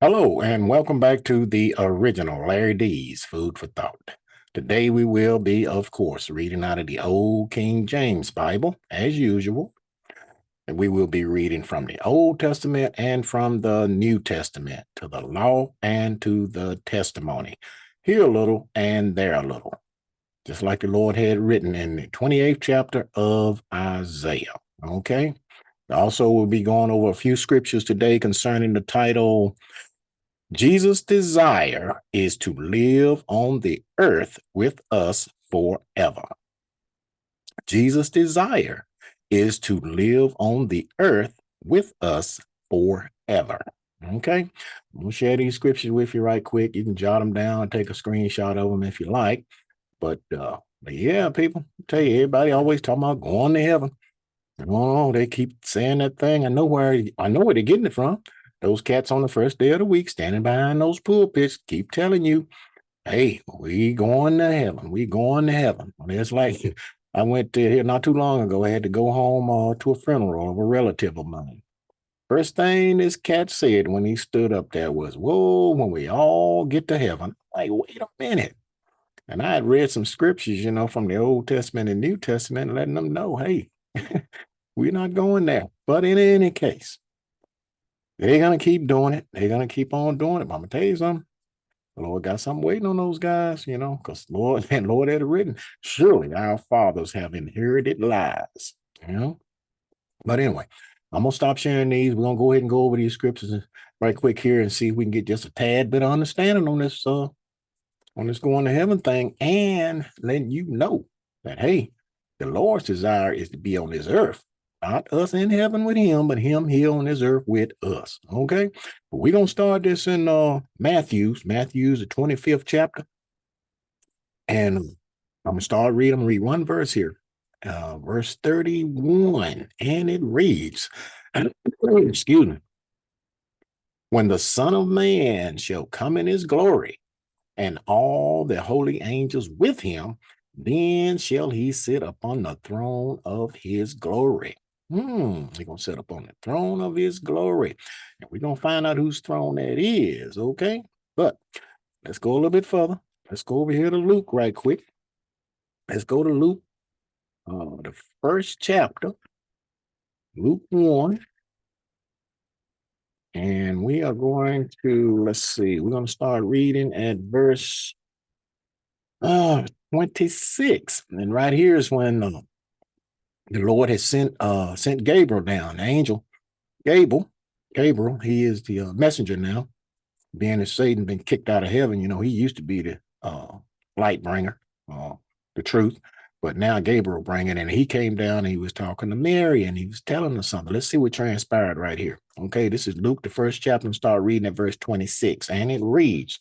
Hello, and welcome back to the original Larry D's Food for Thought. Today we will be, of course, reading out of the Old King James Bible, as usual. And we will be reading from the Old Testament and from the New Testament to the law and to the testimony. Here a little and there a little, just like the Lord had written in the 28th chapter of Isaiah. Okay. Also, we'll be going over a few scriptures today concerning the title Jesus' desire is to live on the earth with us forever. Jesus' desire is to live on the earth with us forever. Okay, I'm gonna share these scriptures with you right quick. You can jot them down, take a screenshot of them if you like. But yeah, people, I tell you, everybody always talking about going to heaven. Oh, they keep saying that thing. I know where they're getting it from. Those cats on the first day of the week standing behind those pulpits keep telling you, hey, we going to heaven. We going to heaven. I mean, it's like I went to here not too long ago. I had to go home to a funeral of a relative of mine. First thing this cat said when he stood up there was, whoa, when we all get to heaven. Like, wait a minute. And I had read some scriptures, from the Old Testament and New Testament, letting them know, hey, we're not going there. But in any case, they're going to keep doing it. They're going to keep on doing it. But I'm going to tell you something. The Lord got something waiting on those guys, because Lord and Lord had written, surely our fathers have inherited lies, you know. But anyway, I'm going to stop sharing these. We're going to go ahead and go over these scriptures right quick here and see if we can get just a tad bit of understanding on this going to heaven thing and letting you know that, hey, the Lord's desire is to be on this earth, not us in heaven with him, but him here on this earth with us. Okay. But we're going to start this in Matthew's, the 25th chapter. And I'm going to start reading. I'm going to read one verse here, verse 31. And it reads, excuse me, when the Son of Man shall come in his glory, and all the holy angels with him, then shall he sit upon the throne of his glory. He's going to sit upon the throne of his glory. And we're going to find out whose throne that is, okay? But let's go a little bit further. Let's go over here to Luke right quick. Let's go to Luke, the first chapter, Luke 1. And we are going to, let's see, we're going to start reading at verse 26. And right here is when the Lord has sent Gabriel down, the angel Gabriel. He is the messenger now. Being as Satan been kicked out of heaven, he used to be the light bringer, the truth. But now Gabriel bring it, and he came down and he was talking to Mary and he was telling her something. Let's see what transpired right here. Okay, this is Luke, the first chapter, and start reading at verse 26. And it reads,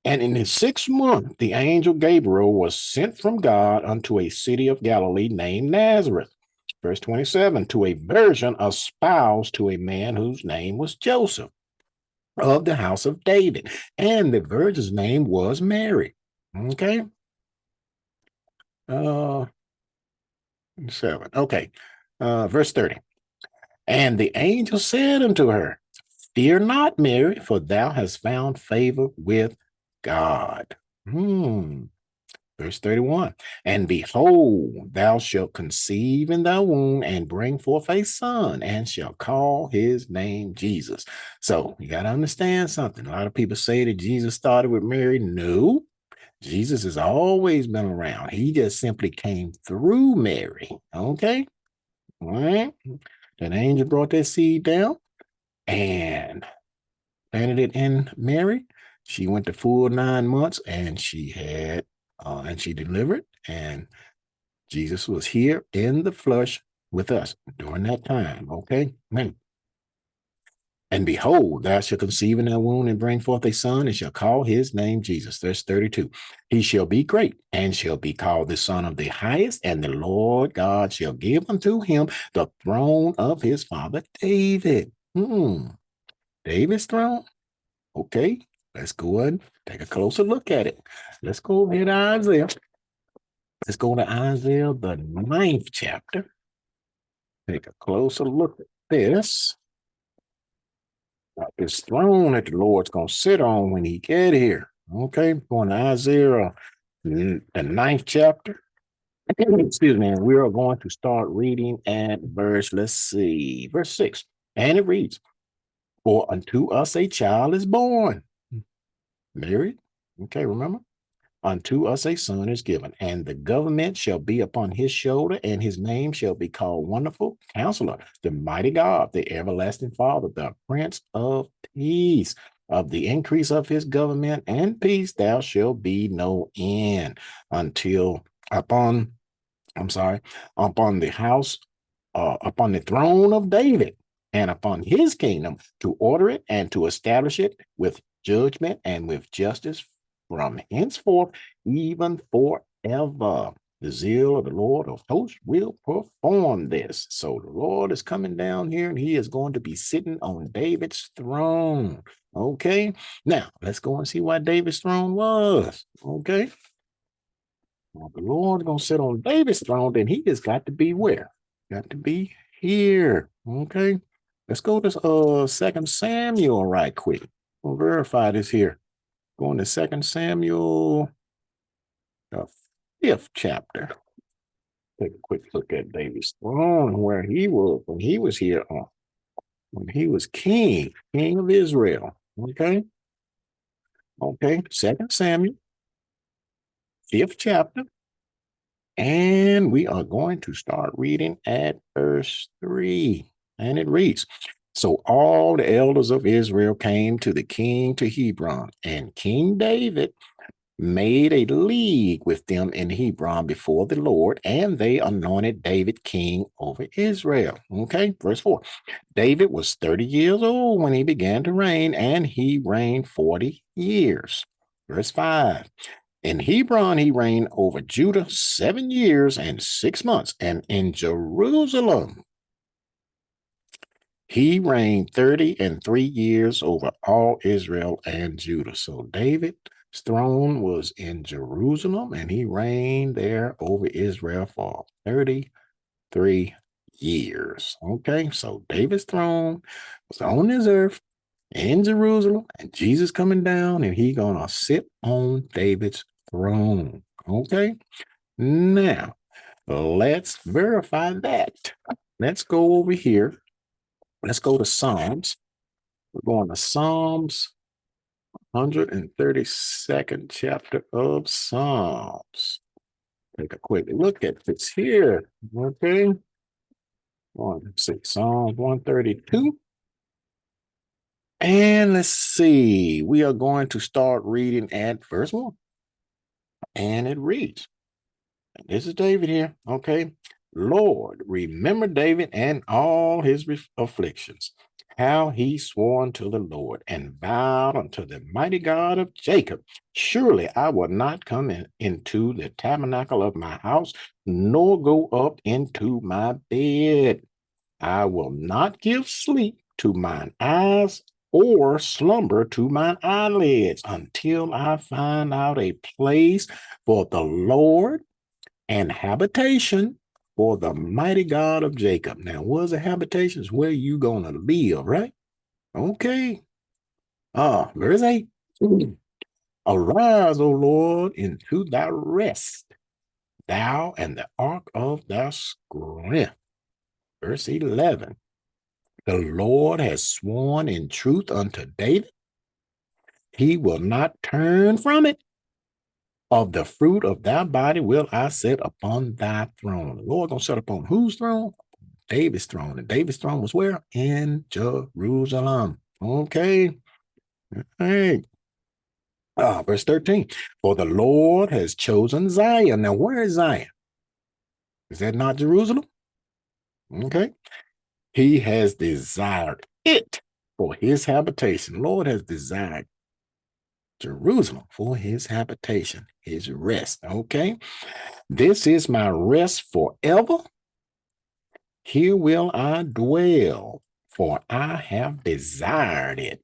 and in his 6th month, the angel Gabriel was sent from God unto a city of Galilee named Nazareth. Verse 27, to a virgin espoused to a man whose name was Joseph of the house of David. And the virgin's name was Mary. Okay. Uh, 7. Okay. Verse 30. And the angel said unto her, fear not, Mary, for thou hast found favor with God. Verse 31. And behold, thou shalt conceive in thy womb and bring forth a son, and shall call his name Jesus. So you got to understand something. A lot of people say that Jesus started with Mary. No, Jesus has always been around. He just simply came through Mary. Okay. All right. That angel brought that seed down and planted it in Mary. She went to full 9 months and she delivered, and Jesus was here in the flesh with us during that time. Okay. And behold, thou shalt conceive in thy womb and bring forth a son, and shall call his name Jesus. Verse 32. He shall be great and shall be called the Son of the Highest, and the Lord God shall give unto him the throne of his father David. David's throne? Okay, let's go and take a closer look at it. Let's go over here to Isaiah. Let's go to Isaiah, the 9th chapter. Take a closer look at this David's throne that the Lord's going to sit on when he get here. Okay, going to Isaiah, the 9th chapter. Excuse me. And we are going to start reading at verse 6. And it reads, "For unto us a child is born." Married. Okay, remember? "Unto us a son is given, and the government shall be upon his shoulder, and his name shall be called Wonderful Counselor, the Mighty God, the Everlasting Father, the Prince of Peace. Of the increase of his government and peace, there shall be no end until upon, upon the house, upon the throne of David, and upon his kingdom, to order it and to establish it with judgment and with justice from henceforth, even forever. The zeal of the Lord of hosts will perform this." So the Lord is coming down here and he is going to be sitting on David's throne. Okay. Now let's go and see what David's throne was. Okay. Well, the Lord going to sit on David's throne, then he has got to be where? Got to be here. Okay. Let's go to 2 Samuel right quick. We'll verify this here. Going to 2 Samuel, the 5th chapter. Take a quick look at David's throne, where he was when he was here, when he was king of Israel. Okay. Okay. 2 Samuel, 5th chapter. And we are going to start reading at verse 3. And it reads, "So all the elders of Israel came to the king to Hebron, and King David made a league with them in Hebron before the Lord, and they anointed David king over Israel." Okay, verse 4. "David was 30 years old when he began to reign, and he reigned 40 years. Verse 5. "In Hebron, he reigned over Judah 7 years and 6 months, and in Jerusalem, he reigned 33 years over all Israel and Judah." So David's throne was in Jerusalem, and he reigned there over Israel for 33 years. Okay, so David's throne was on this earth in Jerusalem, and Jesus coming down, and he gonna sit on David's throne. Okay, now let's verify that. Let's go over here. Let's go to Psalms. We're going to Psalms, 132nd chapter of Psalms. Take a quick look at this here. Okay, let's see, Psalms 132. And let's see, we are going to start reading at verse 1. And it reads, and this is David here. Okay. "Lord, remember David and all his afflictions, how he swore unto the Lord and vowed unto the mighty God of Jacob. Surely I will not come into the tabernacle of my house, nor go up into my bed. I will not give sleep to mine eyes, or slumber to mine eyelids, until I find out a place for the Lord, and habitation for the mighty God of Jacob." Now, where's the habitation? Is where you gonna live, right? Okay. Verse 8. "Arise, O Lord, into thy rest, thou and the ark of thy strength." Verse 11. "The Lord has sworn in truth unto David. He will not turn from it. Of the fruit of thy body will I set upon thy throne." The Lord gonna set upon whose throne? David's throne. And David's throne was where? In Jerusalem. Okay. Hey. Verse 13. "For the Lord has chosen Zion." Now, where is Zion? Is that not Jerusalem? Okay. "He has desired it for his habitation." Lord has desired Jerusalem for his habitation, his rest. Okay. "This is my rest forever. Here will I dwell, for I have desired it."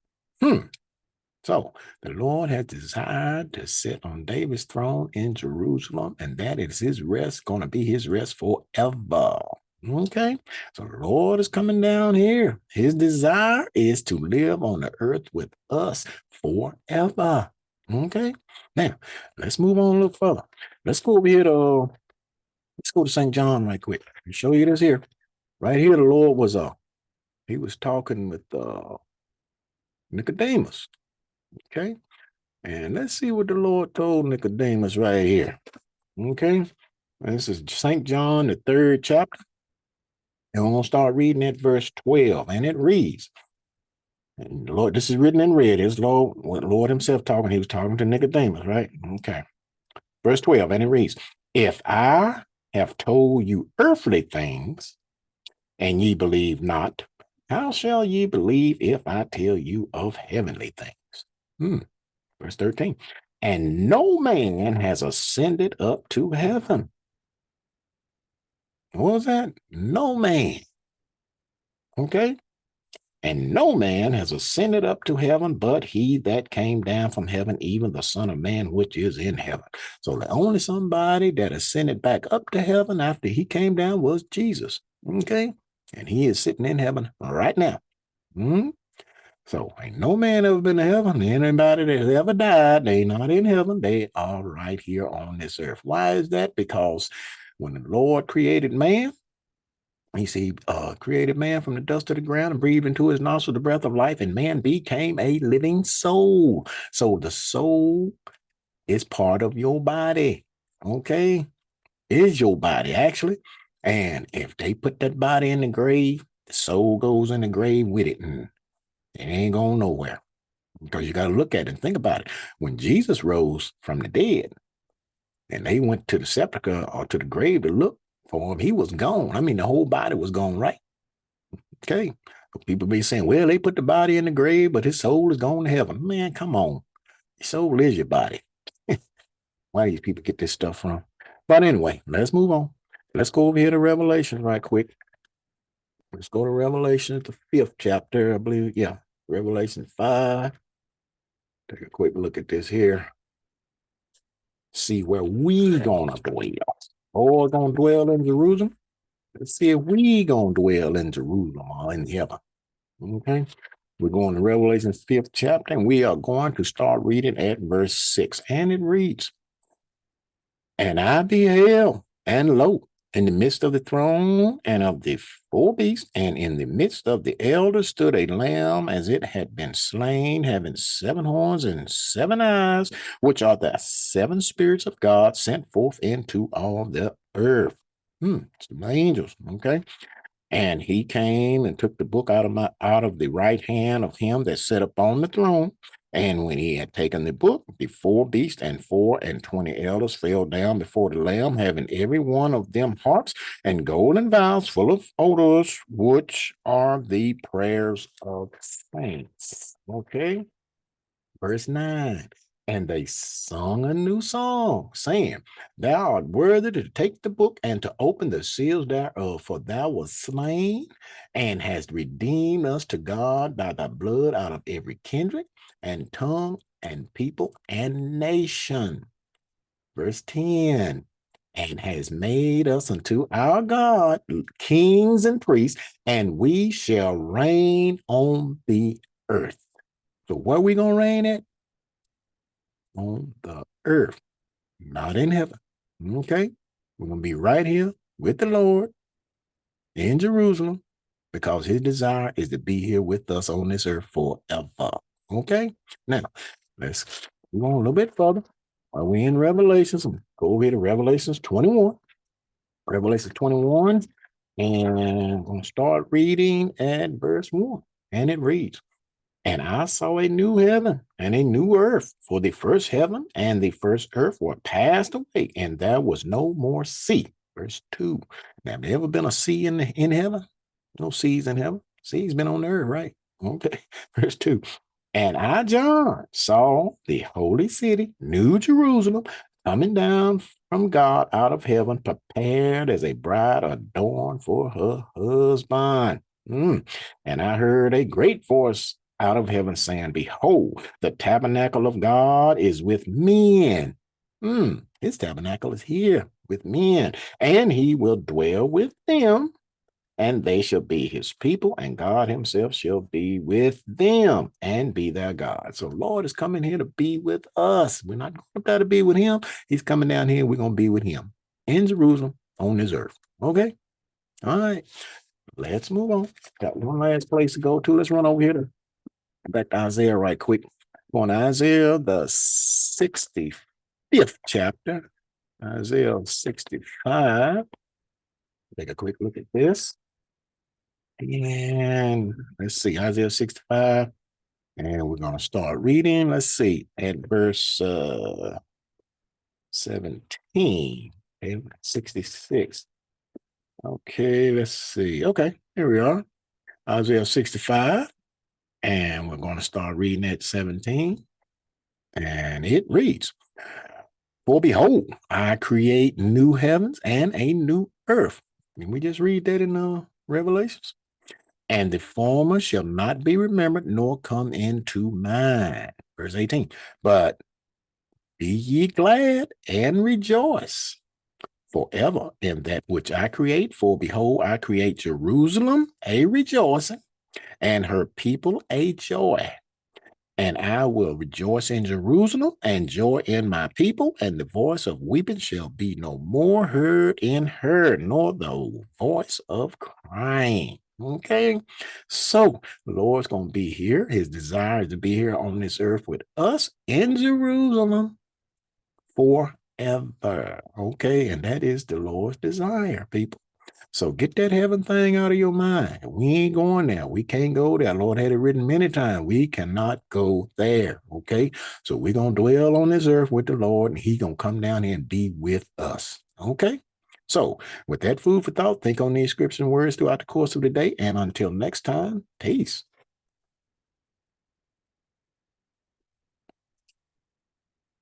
So the Lord has desired to sit on David's throne in Jerusalem, and that is his rest, going to be his rest forever. Okay. So the Lord is coming down here. His desire is to live on the earth with us forever. Okay. Now, let's move on a little further. Let's go over here to let's go to St. John right quick. I'll show you this here. Right here, the Lord was he was talking with Nicodemus. Okay. And let's see what the Lord told Nicodemus right here. Okay. And this is St. John, the third chapter. And we're going to start reading at verse 12. And it reads, and Lord, this is written in red. It's Lord himself talking. He was talking to Nicodemus, right? Okay. Verse 12. And it reads, if I have told you earthly things and ye believe not, how shall ye believe if I tell you of heavenly things? Hmm. Verse 13. And no man has ascended up to heaven. What was that? No man. Okay. And no man has ascended up to heaven but he that came down from heaven, even the Son of Man which is in heaven. So the only somebody that ascended back up to heaven after he came down was Jesus. Okay. And he is sitting in heaven right now. Hmm? So ain't no man ever been to heaven. Anybody that ever died, they not in heaven. They are right here on this earth. Why is that? Because when the Lord created man, he said, created man from the dust of the ground and breathed into his nostril the breath of life, and man became a living soul. So the soul is part of your body. Okay? Is your body, actually. And if they put that body in the grave, the soul goes in the grave with it, and it ain't going nowhere. Because you got to look at it and think about it. When Jesus rose from the dead and they went to the sepulchre or to the grave to look for him, he was gone. I mean, the whole body was gone, right? Okay. People be saying, well, they put the body in the grave, but his soul is gone to heaven. Man, come on. Your soul is your body. Why do these people get this stuff from? But anyway, let's move on. Let's go over here to Revelation right quick. Let's go to Revelation, the 5th chapter, I believe. Yeah, Revelation 5. Take a quick look at this here. See where we gonna dwell. Or gonna dwell in Jerusalem. Let's see if we gonna dwell in Jerusalem or in heaven. Okay. We're going to Revelation's 5th chapter, and we are going to start reading at verse 6. And it reads, and I beheld, and lo, in the midst of the throne and of the four beasts, and in the midst of the elders stood a lamb as it had been slain, having 7 horns and 7 eyes, which are the 7 spirits of God sent forth into all the earth. It's the angels, okay? And he came and took the book out of the right hand of him that sat upon the throne. And when he had taken the book, the 4 beasts and 24 elders fell down before the Lamb, having every one of them harps and golden vials full of odors, which are the prayers of saints. Okay. Verse 9. And they sung a new song, saying, thou art worthy to take the book and to open the seals thereof, for thou wast slain and hast redeemed us to God by thy blood out of every kindred and tongue and people and nation. Verse 10. And has made us unto our God kings and priests, and we shall reign on the earth. So where are we going to reign at? On the earth, not in heaven. Okay? We're going to be right here with the Lord in Jerusalem because his desire is to be here with us on this earth forever. Okay? Now, let's go on a little bit further. While we're in Revelations, go over here to Revelations 21. Revelation 21, and I'm going to start reading at verse 1. And it reads, and I saw a new heaven and a new earth, for the first heaven and the first earth were passed away, and there was no more sea. Verse 2. Now, have there ever been a sea in heaven? No seas in heaven. Sea's been on the earth, right? Okay. Verse 2. And I, John, saw the holy city, New Jerusalem, coming down from God out of heaven, prepared as a bride adorned for her husband. And I heard a great voice out of heaven saying, behold, the tabernacle of God is with men. His tabernacle is here with men, and he will dwell with them. and they shall be his people, and God himself shall be with them and be their God. So Lord is coming here to be with us. We're not going up there to be with him. He's coming down here. We're going to be with him in Jerusalem on this earth. Okay. All right. Let's move on. Got one last place to go to. Let's run over here to back to Isaiah right quick. Going to Isaiah, the 65th chapter. Isaiah 65. Take a quick look at this. And let's see, Isaiah 65. And we're going to start reading. Let's see, at verse 17. Okay, 66. Okay, let's see. Okay, here we are. Isaiah 65. And we're going to start reading at 17. And it reads, For behold, I create new heavens and a new earth. And we just read that in Revelations. And the former shall not be remembered nor come into mind. Verse 18. But be ye glad and rejoice forever in that which I create. For behold, I create Jerusalem a rejoicing, and her people a joy. And I will rejoice in Jerusalem and joy in my people, and the voice of weeping shall be no more heard in her, nor the voice of crying. Okay, so the Lord's going to be here. His desire is to be here on this earth with us in Jerusalem forever. Okay, and that is the Lord's desire, people. So get that heaven thing out of your mind. We ain't going there. We can't go there. Lord had it written many times. We cannot go there. Okay. So we're going to dwell on this earth with the Lord, and he's going to come down here and be with us. Okay. So with that food for thought, think on these scriptures and words throughout the course of the day. And until next time, peace.